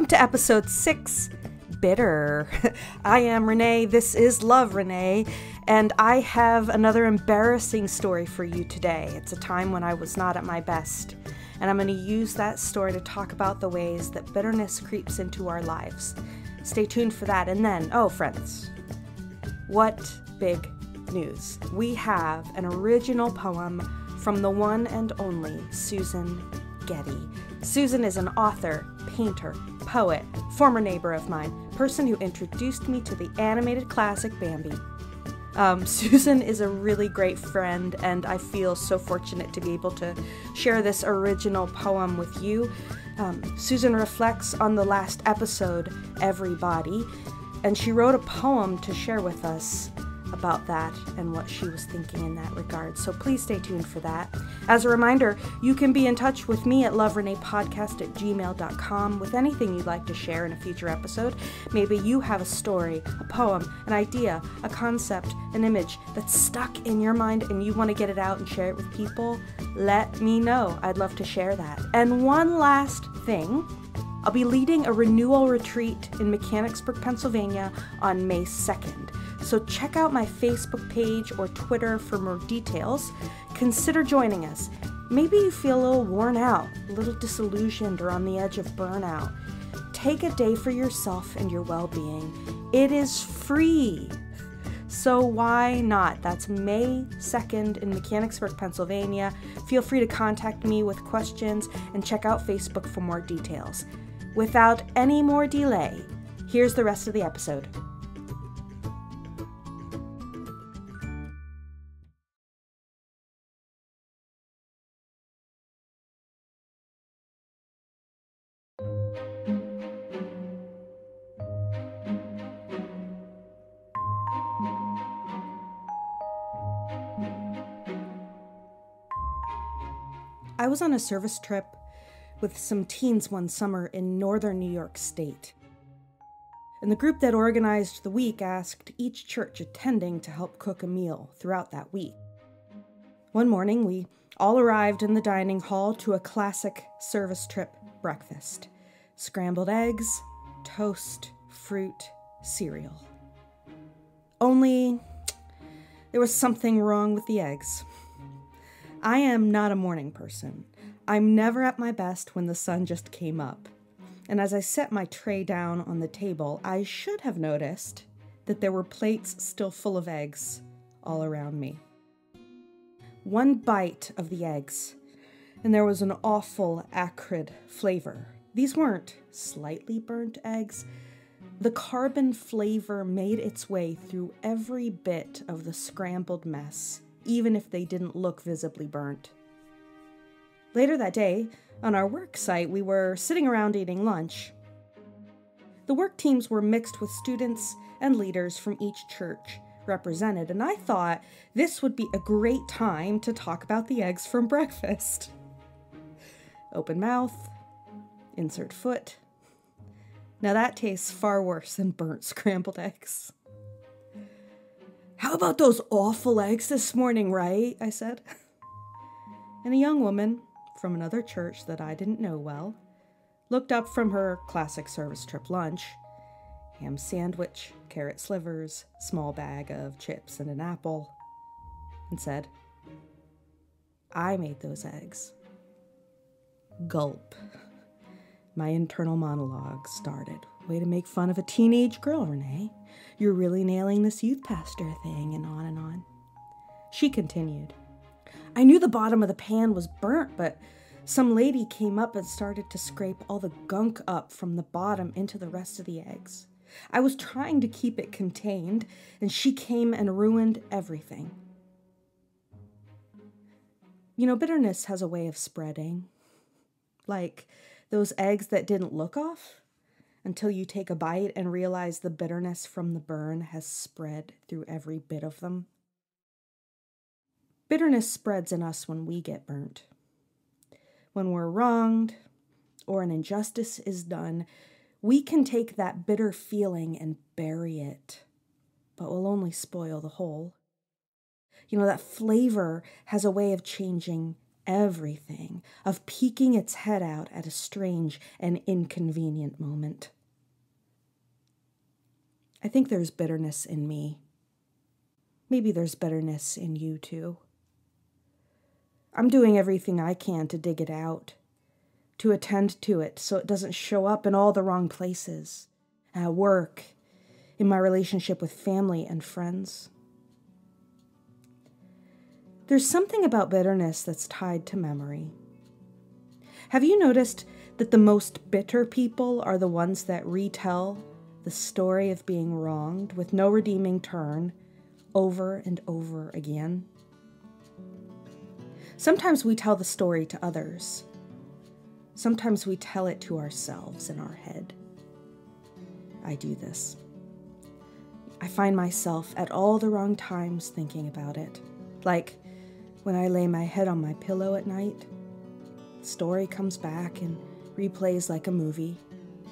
to episode 6, Bitter. I am Renee, this is Love Renee, and I have another embarrassing story for you today. It's a time when I was not at my best, and I'm going to use that story to talk about the ways that bitterness creeps into our lives. Stay tuned for that, and then, friends, what big news. We have an original poem from the one and only Susan Getty. Susan is an author, painter, poet, former neighbor of mine, person who introduced me to the animated classic Bambi. Susan is a really great friend, and I feel so fortunate to be able to share this original poem with you. Susan reflects on the last episode, Everybody, and she wrote a poem to share with us about that and what she was thinking in that regard. So please stay tuned for that. As a reminder, you can be in touch with me at loverenepodcast@gmail.com with anything you'd like to share in a future episode. Maybe you have a story, a poem, an idea, a concept, an image that's stuck in your mind and you want to get it out and share it with people. Let me know. I'd love to share that. And one last thing. I'll be leading a renewal retreat in Mechanicsburg, Pennsylvania on May 2nd. So check out my Facebook page or Twitter for more details. Consider joining us. Maybe you feel a little worn out, a little disillusioned, or on the edge of burnout. Take a day for yourself and your well-being. It is free. So why not? That's May 2nd in Mechanicsburg, Pennsylvania. Feel free to contact me with questions and check out Facebook for more details. Without any more delay, here's the rest of the episode. I was on a service trip with some teens one summer in northern New York State. And the group that organized the week asked each church attending to help cook a meal throughout that week. One morning, we all arrived in the dining hall to a classic service trip breakfast. Scrambled eggs, toast, fruit, cereal. Only there was something wrong with the eggs. I am not a morning person. I'm never at my best when the sun just came up. And as I set my tray down on the table, I should have noticed that there were plates still full of eggs all around me. One bite of the eggs, and there was an awful acrid flavor. These weren't slightly burnt eggs. The carbon flavor made its way through every bit of the scrambled mess, even if they didn't look visibly burnt. Later that day, on our work site, we were sitting around eating lunch. The work teams were mixed with students and leaders from each church represented, and I thought this would be a great time to talk about the eggs from breakfast. Open mouth, insert foot. Now that tastes far worse than burnt scrambled eggs. "How about those awful eggs this morning, right?" I said. And a young woman from another church that I didn't know well looked up from her classic service trip lunch, ham sandwich, carrot slivers, small bag of chips and an apple, and said, "I made those eggs." Gulp. My internal monologue started. "Way to make fun of a teenage girl, Renee. You're really nailing this youth pastor thing," and on and on. She continued. "I knew the bottom of the pan was burnt, but some lady came up and started to scrape all the gunk up from the bottom into the rest of the eggs. I was trying to keep it contained, and she came and ruined everything." You know, bitterness has a way of spreading. Like those eggs that didn't look off until you take a bite and realize the bitterness from the burn has spread through every bit of them. Bitterness spreads in us when we get burnt. When we're wronged or an injustice is done, we can take that bitter feeling and bury it, but we'll only spoil the whole. You know, that flavor has a way of changing everything, of peeking its head out at a strange and inconvenient moment. I think there's bitterness in me. Maybe there's bitterness in you too. I'm doing everything I can to dig it out, to attend to it so it doesn't show up in all the wrong places, at work, in my relationship with family and friends. There's something about bitterness that's tied to memory. Have you noticed that the most bitter people are the ones that retell the story of being wronged with no redeeming turn over and over again? Sometimes we tell the story to others. Sometimes we tell it to ourselves in our head. I do this. I find myself at all the wrong times thinking about it. Like when I lay my head on my pillow at night, the story comes back and replays like a movie.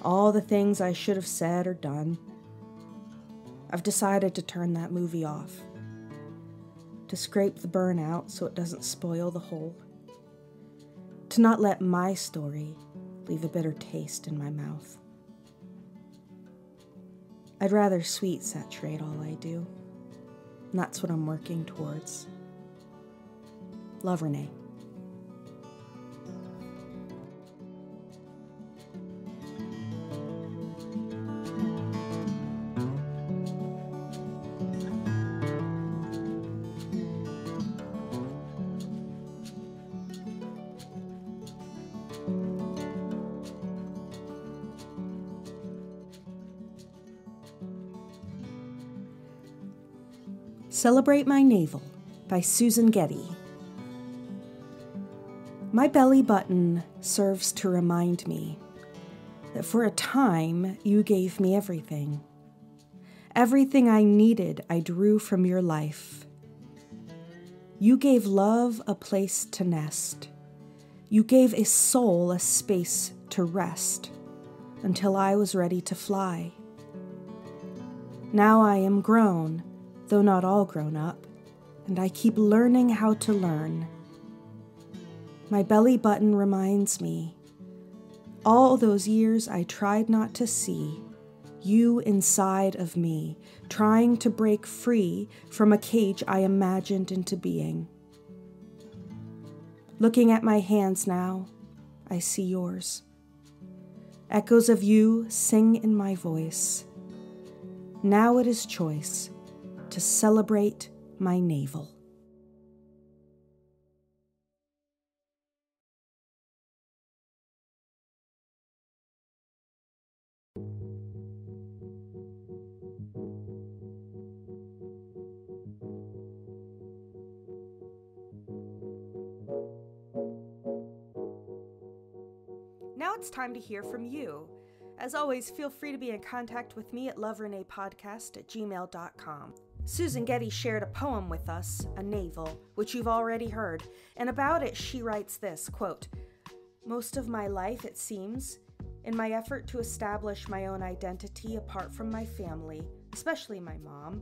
All the things I should have said or done. I've decided to turn that movie off, to scrape the burn out so it doesn't spoil the whole, to not let my story leave a bitter taste in my mouth. I'd rather sweet saturate all I do, and that's what I'm working towards. Love, Renee. Celebrate My Navel by Susan Getty. My belly button serves to remind me that for a time you gave me everything. Everything I needed I drew from your life. You gave love a place to nest. You gave a soul a space to rest until I was ready to fly. Now I am grown, though not all grown up, and I keep learning how to learn. My belly button reminds me, all those years I tried not to see, you inside of me, trying to break free from a cage I imagined into being. Looking at my hands now, I see yours. Echoes of you sing in my voice. Now it is choice to celebrate my navel. Now it's time to hear from you. As always, feel free to be in contact with me at loverenepodcast@gmail.com. Susan Getty shared a poem with us, A Navel, which you've already heard, and about it she writes this, quote, "Most of my life, it seems, in my effort to establish my own identity apart from my family, especially my mom,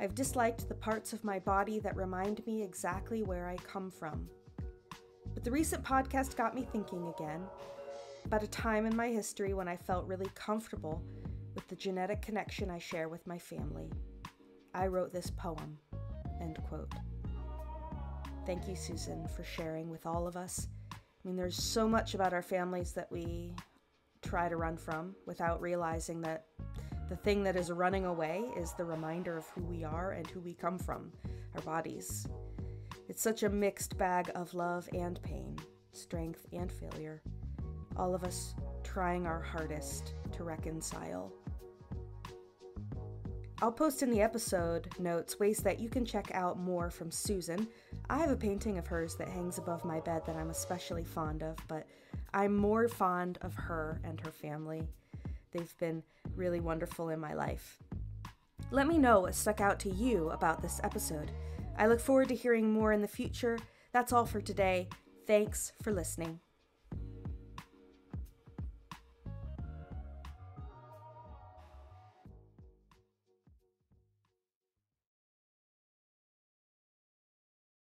I've disliked the parts of my body that remind me exactly where I come from. But the recent podcast got me thinking again about a time in my history when I felt really comfortable with the genetic connection I share with my family. I wrote this poem," end quote. Thank you, Susan, for sharing with all of us. I mean, there's so much about our families that we try to run from without realizing that the thing that is running away is the reminder of who we are and who we come from, our bodies. It's such a mixed bag of love and pain, strength and failure. All of us trying our hardest to reconcile. I'll post in the episode notes ways that you can check out more from Susan. I have a painting of hers that hangs above my bed that I'm especially fond of, but I'm more fond of her and her family. They've been really wonderful in my life. Let me know what stuck out to you about this episode. I look forward to hearing more in the future. That's all for today. Thanks for listening.